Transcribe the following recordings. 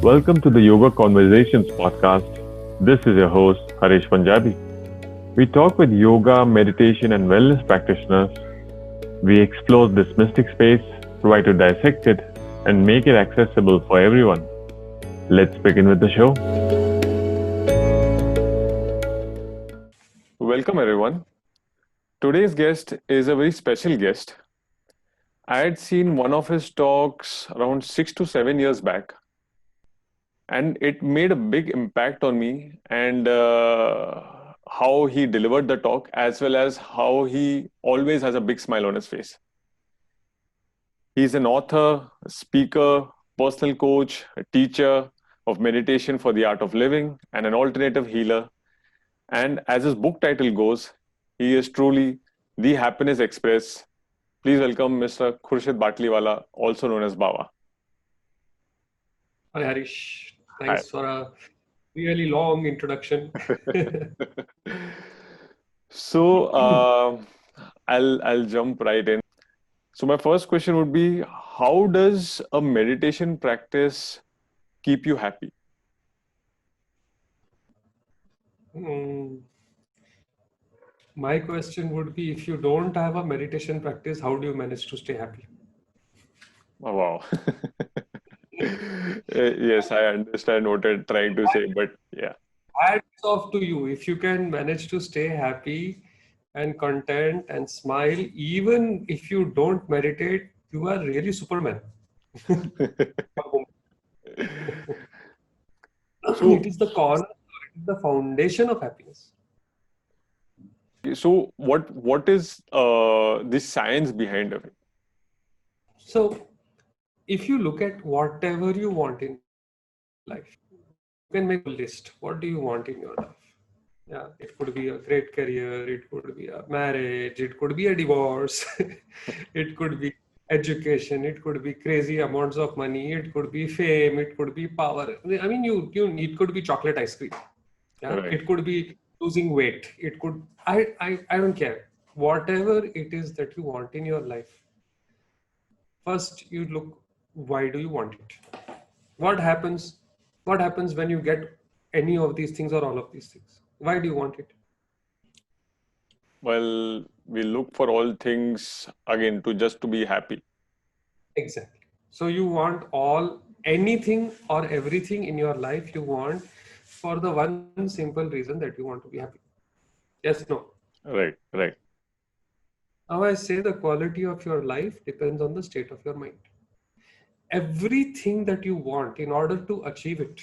Welcome to the Yoga Conversations podcast. This is your host, Harish Punjabi. We talk with yoga, meditation, and wellness practitioners. We explore this mystic space, try to dissect it, and make it accessible for everyone. Let's begin with the show. Welcome, everyone. Today's guest is a very special guest. I had seen one of his talks around 6 to 7 years back, and it made a big impact on me and how he delivered the talk, as well as how he always has a big smile on his face. He's an author, a speaker, personal coach, a teacher of meditation for the art of living, and an alternative healer. And as his book title goes, he is truly the happiness express. Please welcome Mr. Khurshid Batliwala, also known as Bawa. Hi Harish, Hi. thanks for a really long introduction. So I'll jump right in. So my first question would be, how does a meditation practice keep you happy? Mm, My question would be, if you don't have a meditation practice, how do you manage to stay happy? Oh, wow. Yes, I understand what you're trying to say, but yeah. Hats off to you. If you can manage to stay happy and content and smile, even if you don't meditate, you are really Superman. It So, is the corner, it is the foundation of happiness. so what is the science behind of it? So, if you look at whatever you want in life, you can make a list. What do you want in your life? Yeah, it could be a great career, it could be a marriage, it could be a divorce, it could be education, it could be crazy amounts of money, it could be fame, it could be power. I mean, it could be chocolate ice cream. Yeah, Right. it could be losing weight. It could, I don't care. Whatever it is that you want in your life, first you look, why do you want it? What happens? What happens when you get any of these things or all of these things? Why do you want it? Well, we look for all things again to just to be happy. Exactly. So you want anything or everything in your life you want for the one simple reason that you want to be happy. Yes, no. Right, right. Now I say the quality of your life depends on the state of your mind. Everything that you want, in order to achieve it,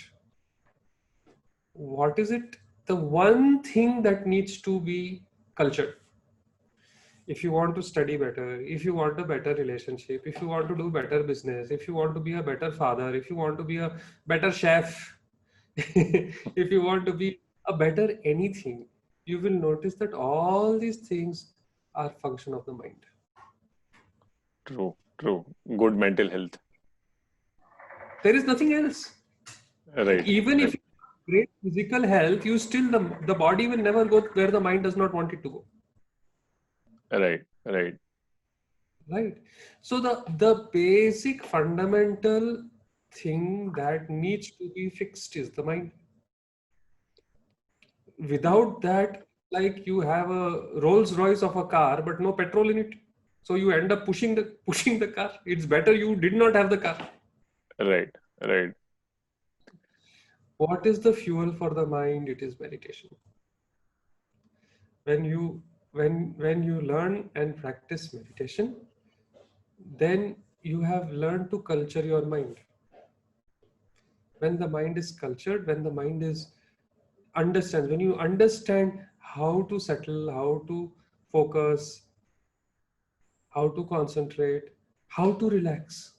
what is it? The one thing that needs to be cultured. If you want to study better, if you want a better relationship, if you want to do better business, if you want to be a better father, if you want to be a better chef, if you want to be a better anything, you will notice that all these things are function of the mind. True, true. Good mental health. There is nothing else. Right, Even if right, you have great physical health, you still the body will never go where the mind does not want it to go. right, right. Right. So the basic fundamental thing that needs to be fixed is the mind. Without that, like you have a Rolls Royce of a car, but no petrol in it. So you end up pushing the car. It's better you did not have the car. Right, right. What is the fuel for the mind? It is meditation. When you when you learn and practice meditation, then you have learned to culture your mind. When the mind is cultured, when the mind is understands, when you understand how to settle, how to focus, how to concentrate, how to relax,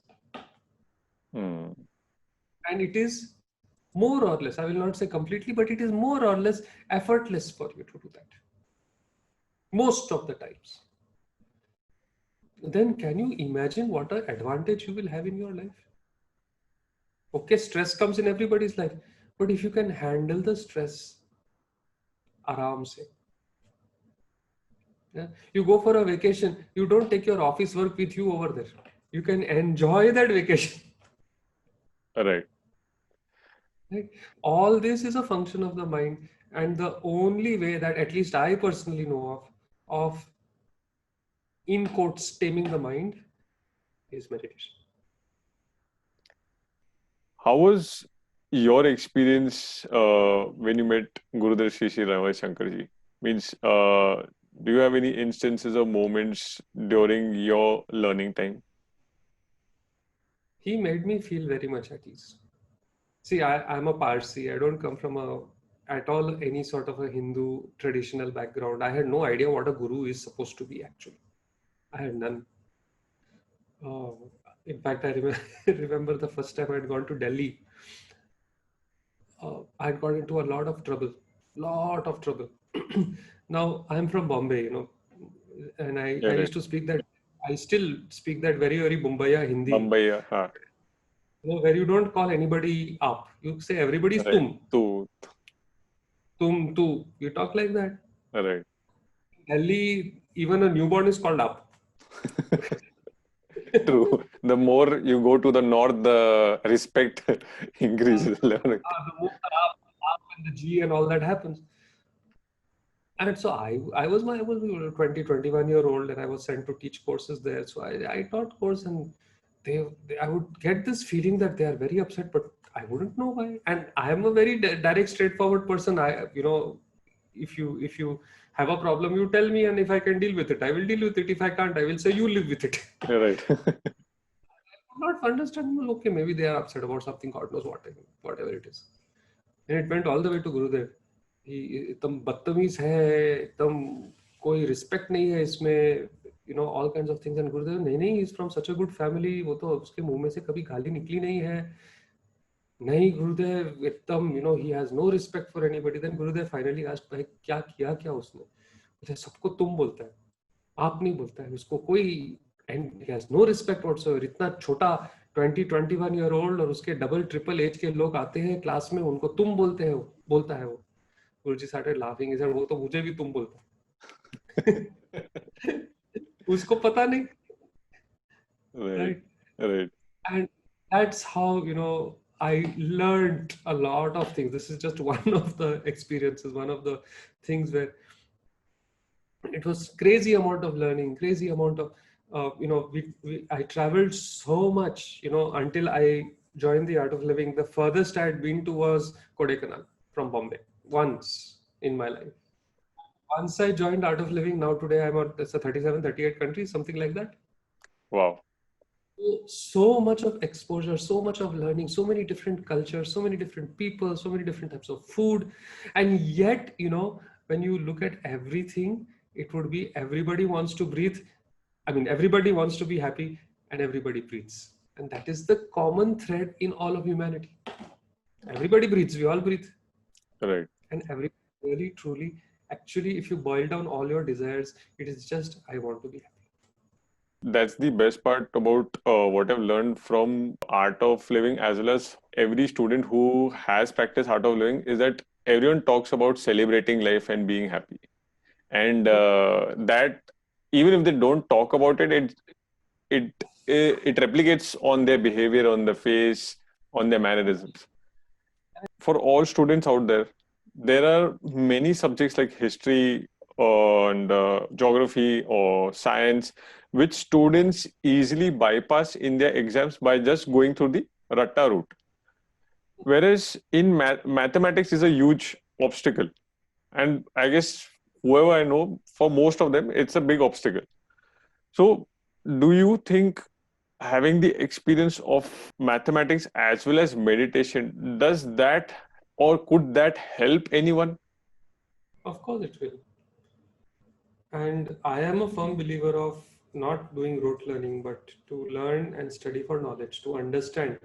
Hmm. and it is more or less, I will not say completely, but it is more or less effortless for you to do that most of the times. Then can you imagine what an advantage you will have in your life? Okay, stress comes in everybody's life, but if you can handle the stress aram se, yeah? You go for a vacation, you don't take your office work with you over there. You can enjoy that vacation. Right. Right? All this is a function of the mind, and the only way that at least I personally know of in quotes taming the mind is meditation. How was your experience when you met Gurudev Shri Shri Ravi Shankarji? Means, do you have any instances or moments during your learning time? He made me feel very much at ease. See, I'm a Parsi. I don't come from a at all any sort of a Hindu traditional background. I had no idea what a guru is supposed to be actually. I had none. In fact, I remember the first time I'd gone to Delhi. I'd got into a lot of trouble. Now I'm from Bombay, and Yeah, I right. used to speak that. I still speak that very very Bombaya Hindi, Mumbai, huh. where you don't call anybody up. You say everybody's Right. To, tu. You talk like that. right. Delhi, even a newborn is called up. True. The more you go to the north, the respect increases. The more up and the G and all that happens. And so I was 20, 21 year old and I was sent to teach courses there. So I taught course and I would get this feeling that they are very upset, but I wouldn't know why. And I am a very direct, straightforward person. If you have a problem, you tell me, and if I can deal with it, I will deal with it. If I can't, I will say you live with it. You're right. Not understanding, okay, maybe they are upset about something, God knows what, whatever it is. And it went all the way to Gurudev. एकदम बदतमीज है, एकदम कोई respect नहीं है इसमें, all kinds of things. And गुरुदेव, नहीं नहीं, is from such a good family, वो तो उसके मुंह में से कभी गाली निकली नहीं है. नहीं गुरुदेव, एकदम he has no respect for anybody. Then Gurudev finally asked, भाई क्या किया क्या उसने? बोले, सबको तुम बोलता है, आप नहीं बोलता है उसको कोई. And he has no respect whatsoever. इतना छोटा 21 ईयर ओल्ड, और उसके डबल ट्रिपल एज के लोग आते हैं क्लास में, उनको तुम बोलता है वो. गुरुजी started laughing. He said, वो तो मुझे भी तुम बोलता है. उसको पता नहीं. Right. Right? Right. And that's how, I learned a lot of things. This is just one of the experiences, one of the things where it was crazy amount of learning, crazy amount of, I traveled so much, until I joined the Art of Living. The furthest I had been to was Kodaikanal from Bombay, once in my life. Once I joined Art of Living, now today I'm on, it's a 37, 38 countries, something like that. Wow. So much of exposure, so much of learning, so many different cultures, so many different people, so many different types of food. And yet, when you look at everything, it would be everybody wants to breathe. I mean, everybody wants to be happy and everybody breathes. And that is the common thread in all of humanity. Everybody breathes, we all breathe. Right. And everybody really, truly, actually, if you boil down all your desires, it is just, I want to be happy. That's the best part about what I've learned from Art of Living, as well as every student who has practiced Art of Living, is that everyone talks about celebrating life and being happy. And that even if they don't talk about it, it it replicates on their behavior, on the face, on their mannerisms. For all students out there, there are many subjects like history and geography or science, which students easily bypass in their exams by just going through the ratta route. Whereas in mathematics is a huge obstacle. And I guess whoever I know, for most of them, it's a big obstacle. So do you think having the experience of mathematics as well as meditation, does that or could that help anyone? Of course it will. And I am a firm believer of not doing rote learning, but to learn and study for knowledge, to understand.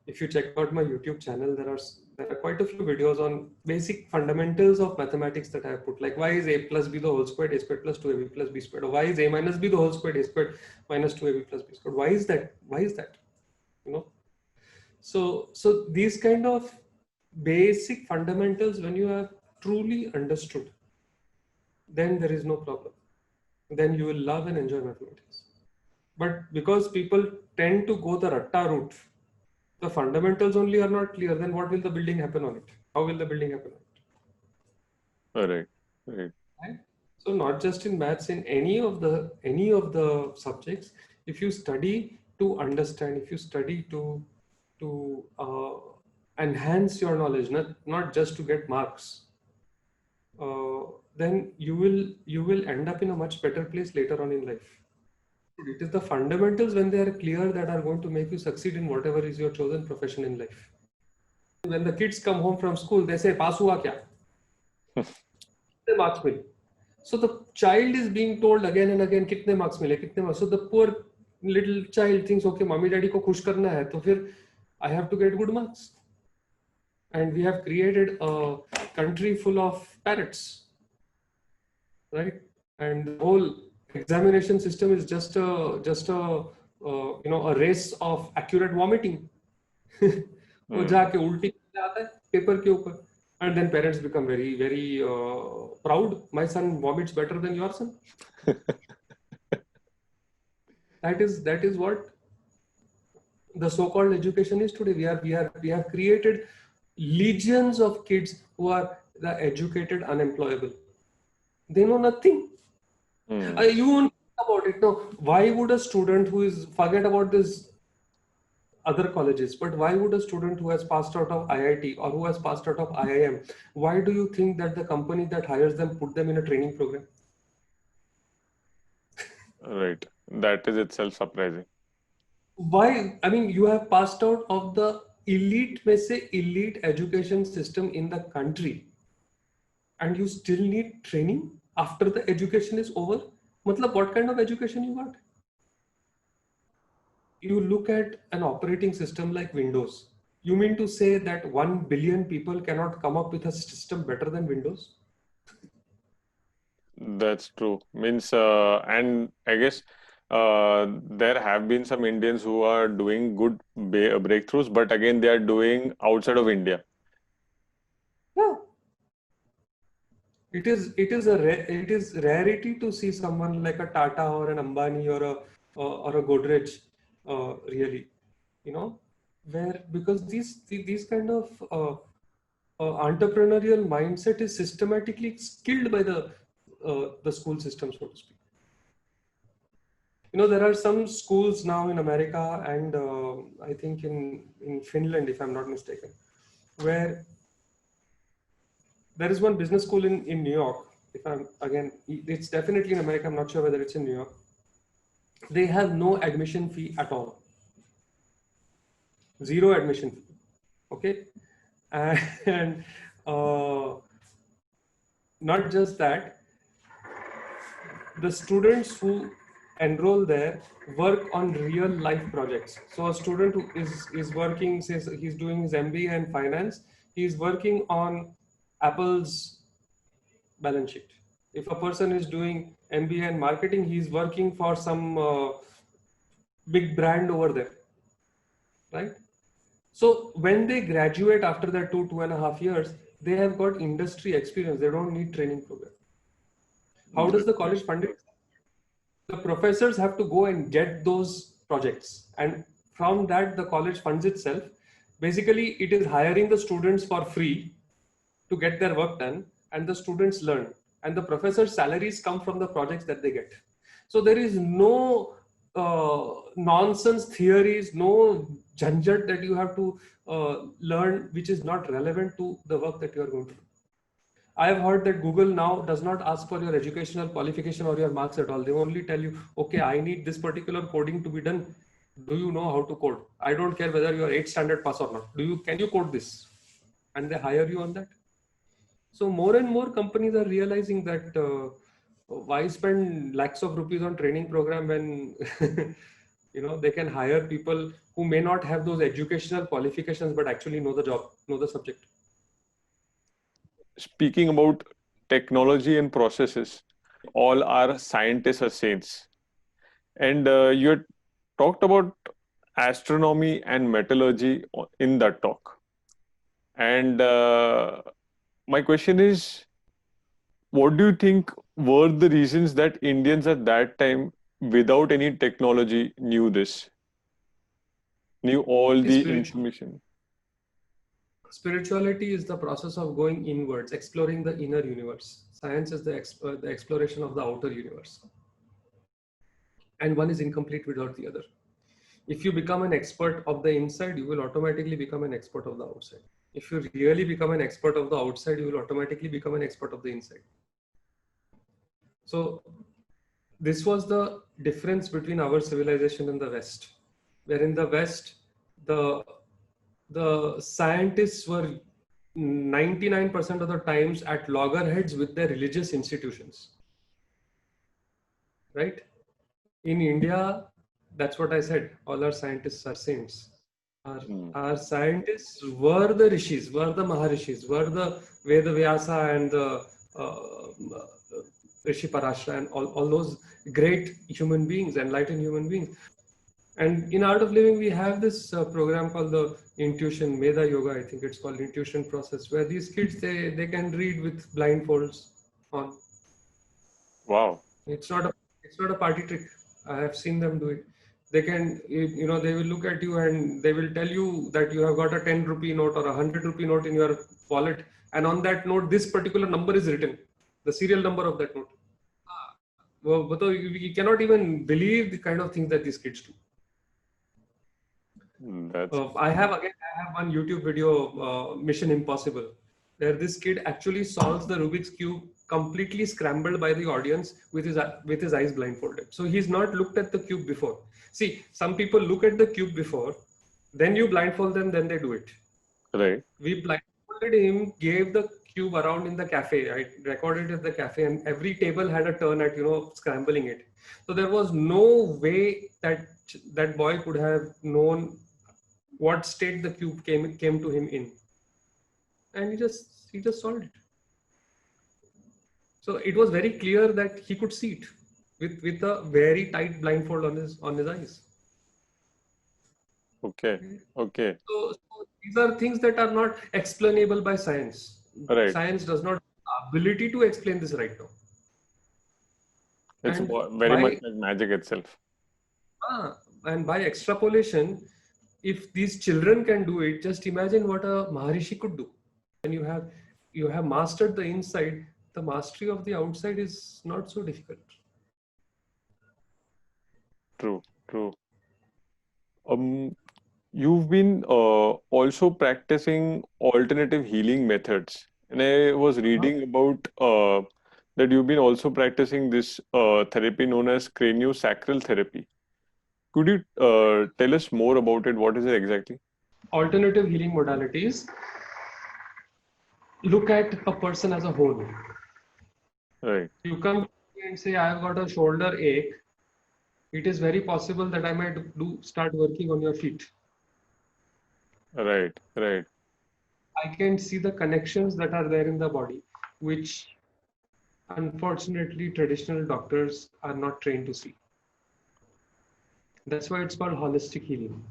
If you check out my YouTube channel, there are quite a few videos on basic fundamentals of mathematics that I have put. Like, why is a plus b the whole squared, a squared plus 2ab plus b squared? Or why is a minus b the whole squared, a squared minus 2ab plus b squared? Why is that? Why is that? So these kind of basic fundamentals, when you have truly understood, then there is no problem. Then you will love and enjoy mathematics. But because people tend to go the ratta route, The fundamentals only are not clear, then what will the building happen on it? How will the building happen on it? Right. Right. Right? So not just in maths, in any of the subjects, if you study to understand, if you study to enhance your knowledge, not just to get marks, uh, then you will end up in a much better place later on in life. It is the fundamentals when they are clear that are going to make you succeed in whatever is your chosen profession in life. When the kids come home from school, they say, "Pass hua kya?" Kitne marks mile? So the child is being told again and again, "कितने marks मिले, कितने marks." So the poor little child thinks, "Okay, mommy daddy को खुश करना है, तो फिर I have to get good marks." And we have created a country full of parrots, right? And the whole examination system is just a a race of accurate vomiting. वो जाके उल्टी आता है पेपर के ऊपर, and then parents become very very proud. My son vomits better than your son. That is what the so-called education is today. We have created legions of kids who are the educated unemployable. They know nothing. You won't think about it. No, why would a student who is, forget about this other colleges, but why would a student who has passed out of IIT or who has passed out of IIM, why do you think that the company that hires them put them in a training program? Right. That is itself surprising. Why? I mean, you have passed out of the elite, may say elite education system in the country, and you still need training after the education is over. Matlab, what kind of education you got? You look at an operating system like Windows. You mean to say that 1 billion people cannot come up with a system better than Windows? That's true. Means, and I guess there have been some Indians who are doing good breakthroughs, but again, they are doing outside of India. Yeah. It is rarity to see someone like a Tata or an Ambani or a Godrej, really, where, because these kind of entrepreneurial mindset is systematically skilled by the school system, so to speak. There are some schools now in America and I think in Finland, if I'm not mistaken, where there is one business school in New York. It's definitely in America. I'm not sure whether it's in New York. They have no admission fee at all. Zero admission fee. Okay. And not just that, the students who enroll there work on real life projects. So a student who is working, says he's doing his MBA in finance, he's working on Apple's balance sheet. If a person is doing MBA in marketing, he's working for some big brand over there, right? So when they graduate after that 2.5 years, they have got industry experience. They don't need training program. How does the college fund it? The professors have to go and get those projects, and from that the college funds itself. Basically, it is hiring the students for free to get their work done, and the students learn, and the professors' salaries come from the projects that they get. So there is no nonsense theories, no jhanjat that you have to learn which is not relevant to the work that you are going to do. I have heard that Google now does not ask for your educational qualification or your marks at all. They only tell you, okay, I need this particular coding to be done. Do you know how to code? I don't care whether you are 8th standard pass or not. Can you code this? And they hire you on that. So more and more companies are realizing that why spend lakhs of rupees on training program when they can hire people who may not have those educational qualifications but actually know the job, know the subject. Speaking about technology and processes, all our scientists are saints. And you had talked about astronomy and metallurgy in that talk. And my question is, what do you think were the reasons that Indians at that time, without any technology, knew this? knew all the Spirit- information. Spirituality is the process of going inwards, exploring the inner universe. Science is the exploration of the outer universe. And one is incomplete without the other. If you become an expert of the inside, you will automatically become an expert of the outside. If you really become an expert of the outside, you will automatically become an expert of the inside. So this was the difference between our civilization and the West, where in the West, the scientists were 99% of the times at loggerheads with their religious institutions, right? In India, that's what I said. All our scientists are saints. Our scientists were the rishis, were the maharishis, were the Veda Vyasa and the Rishi Parashara and all those great human beings, enlightened human beings. And in Art of Living, we have this program called the Intuition Meda Yoga. I think it's called Intuition Process, where these kids they can read with blindfolds on. Wow. It's not a party trick. I have seen them do it. They can, they will look at you and they will tell you that you have got a 10 rupee note or a 100 rupee note in your wallet, and on that note, this particular number is written, the serial number of that note. Well, but you cannot even believe the kind of things that these kids do. That's I have one YouTube video, Mission Impossible, where this kid actually solves the Rubik's Cube completely scrambled by the audience with his eyes blindfolded. So he's not looked at the cube before. See, some people look at the cube before, then you blindfold them, then they do it. right. We blindfolded him, gave the cube around in the cafe. I recorded it at the cafe, and every table had a turn at scrambling it. So there was no way that that boy could have known what state the cube came to him in, and he just solved it. So it was very clear that he could see it with a very tight blindfold on his eyes. Okay. Okay. So these are things that are not explainable by science. Right. Science does not have the ability to explain this right now. It's And very much like magic itself. And by extrapolation, if these children can do it, just imagine what a Maharishi could do. When you have mastered the inside, the mastery of the outside is not so difficult. True. True. You've been also practicing alternative healing methods, and I was reading about that you've been also practicing this therapy known as craniosacral therapy. Could you tell us more about it? What is it exactly? Alternative healing modalities look at a person as a whole. Right. You come to me and say, I've got a shoulder ache. It is very possible that I might start working on your feet. Right. Right. I can see the connections that are there in the body, which unfortunately traditional doctors are not trained to see. That's why it's called holistic healing.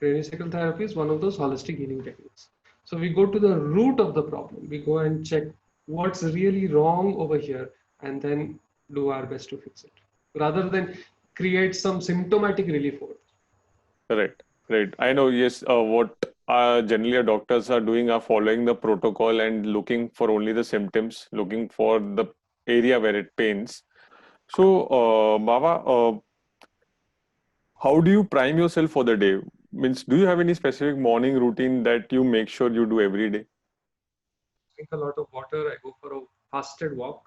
Craniosacral therapy is one of those holistic healing techniques. So we go to the root of the problem. We go and check what's really wrong over here and then do our best to fix it, rather than create some symptomatic relief for it. Right. Right. I know. Yes. What generally doctors are doing are following the protocol and looking for only the symptoms, looking for the area where it pains. So, Baba, how do you prime yourself for the day? Means, do you have any specific morning routine that you make sure you do every day? Drink a lot of water. I go for a fasted walk.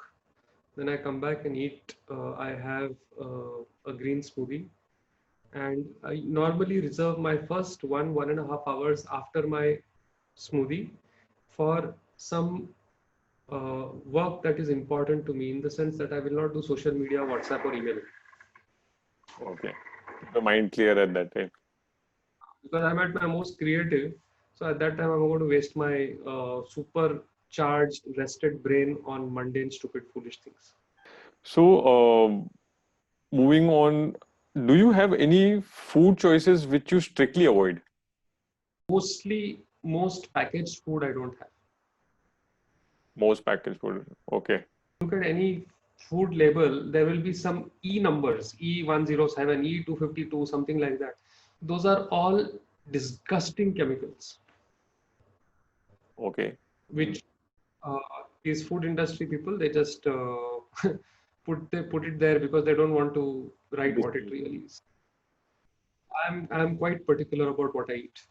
Then I come back and eat. I have a green smoothie. And I normally reserve my first 1.5 hours after my smoothie for some work that is important to me, in the sense that I will not do social media, WhatsApp or email. Okay. Keep the mind clear at that time. Because I'm at my most creative. So at that time, I'm going to waste my supercharged, rested brain on mundane, stupid, foolish things. So, moving on, do you have any food choices which you strictly avoid? Most packaged food I don't have. Most packaged food. Okay. Look at any food label, there will be some E numbers, E107, E252, something like that. those are all disgusting chemicals, Okay. which uh, these food industry people, they just put it there because they don't want to write what it really is. I'm quite particular about what I eat.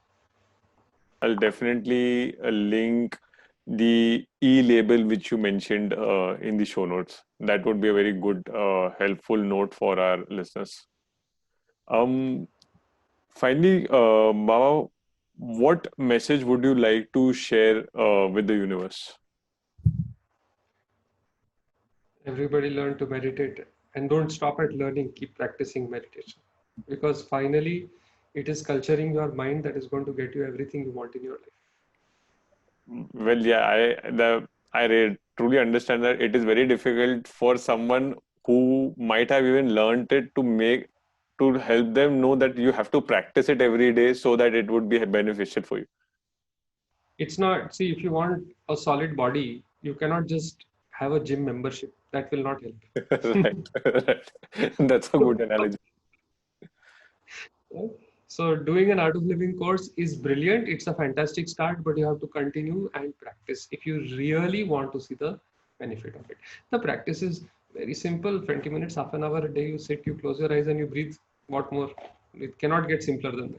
I'll definitely link the e-label which you mentioned in the show notes. That would be a very good, helpful note for our listeners. Um, Finally, Baba, what message would you like to share with the universe? Everybody learn to meditate and don't stop at learning, keep practicing meditation. Because finally, it is culturing your mind that is going to get you everything you want in your life. Well, yeah, truly understand that it is very difficult for someone who might have even learned it to help them know that you have to practice it every day so that it would be beneficial for you. It's not, see, if you want a solid body, you cannot just have a gym membership. That will not help. Right, right. That's a good analogy. Right? So doing an art of living course is brilliant. It's a fantastic start, but you have to continue and practice if you really want to see the benefit of it. The practice is very simple. 20 minutes, half an hour a day, you sit, you close your eyes and you breathe. What more? It cannot get simpler than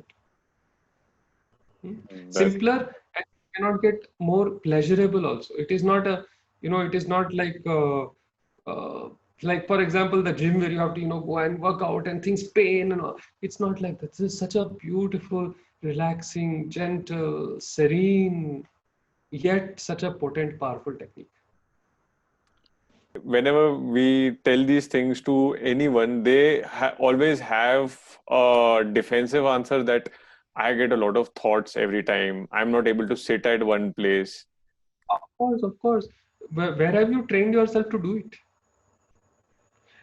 that. That's Simpler, and cannot get more pleasurable also. It is not a, it is not uh, like for example the gym where you have to go and work out and things pain and all. It's not like that. This is such a beautiful, relaxing, gentle, serene, yet such a potent, powerful technique. whenever we tell these things to anyone, they always have a defensive answer that I get a lot of thoughts every time. I'm not able to sit at one place. Of course. Where have you trained yourself to do it?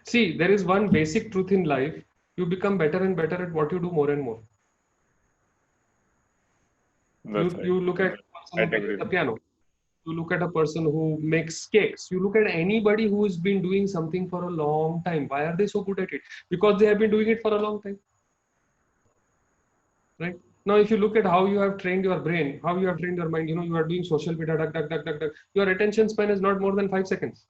See, there is one basic truth in life. You become better and better at what you do more and more. That's right. You look at a person I who plays agree. the piano. You look at a person who makes cakes. You look at anybody who has been doing something for a long time. Why are they so good at it? Because they have been doing it for a long time. Right? Now, if you look at how you have trained your brain, how you have trained your mind, you are doing social media, duck, duck, duck, duck, duck. Your attention span is not more than 5 seconds.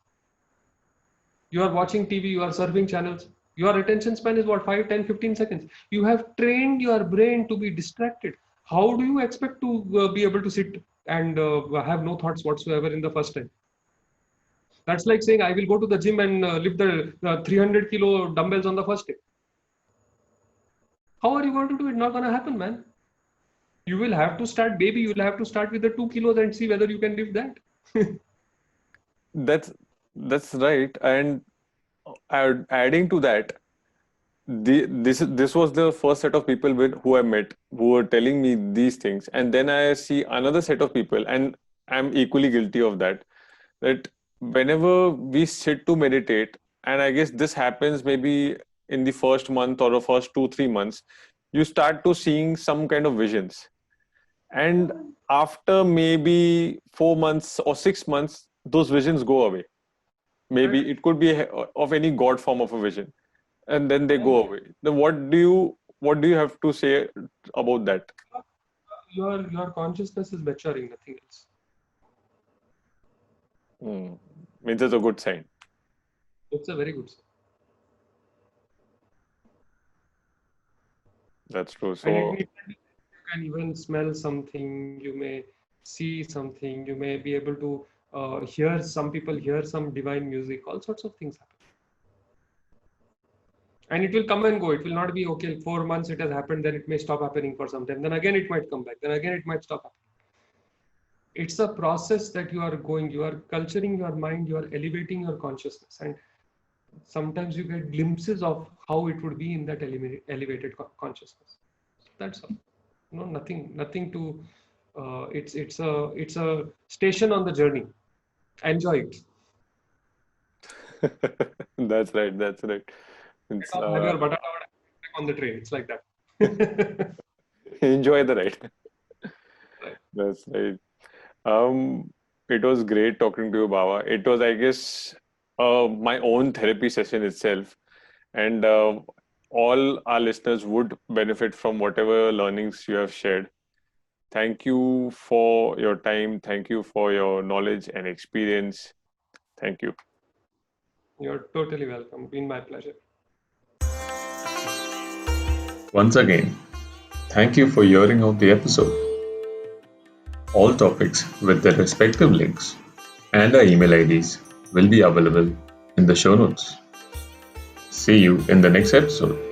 You are watching TV, you are surfing channels. Your attention span is what, 5, 10, 15 seconds. You have trained your brain to be distracted. How do you expect to be able to sit and have no thoughts whatsoever in the first time? That's like saying I will go to the gym and lift the 300 kilo dumbbells on the first day. How are you going to do it? Not going to happen, man. You will have to start, baby. You will have to start with the 2 kilos and see whether you can lift that. That's that's right. And adding to that, this was the first set of people who I met who were telling me these things, and then I see another set of people, and I'm equally guilty of that. That whenever we sit to meditate, and I guess this happens maybe in the first month or the first 2 3 months, you start to seeing some kind of visions, and after maybe 4 months or 6 months, those visions go away. Maybe Right? it could be of any god form of a vision, and then they Yeah. go away. Then what do you have to say about that? Your consciousness is maturing, nothing else. Hmm. Means it's a good sign. It's a very good sign. That's true. And it So means that you can even smell something, you may see something, you may be able to hear, some people hear some divine music, all sorts of things happen. And it will come and go. It will not be okay. 4 months it has happened, then it may stop happening for some time. Then again it might come back. Then again it might stop happening. It's a process that you are going. You are culturing your mind. You are elevating your consciousness, and sometimes you get glimpses of how it would be in that elevated consciousness. That's all. No, nothing to. It's a station on the journey. Enjoy it. that's right. That's right. It's Have your batata on the train. It's like that. enjoy the ride. Right. That's right. Um, it was great talking to you, Baba. It was, I guess, my own therapy session itself, and all our listeners would benefit from whatever learnings you have shared. Thank you for your time. Thank you for your knowledge and experience. Thank you. You're totally welcome. Been my pleasure. Once again, thank you for hearing out the episode. All topics with their respective links and our email IDs will be available in the show notes. See you in the next episode.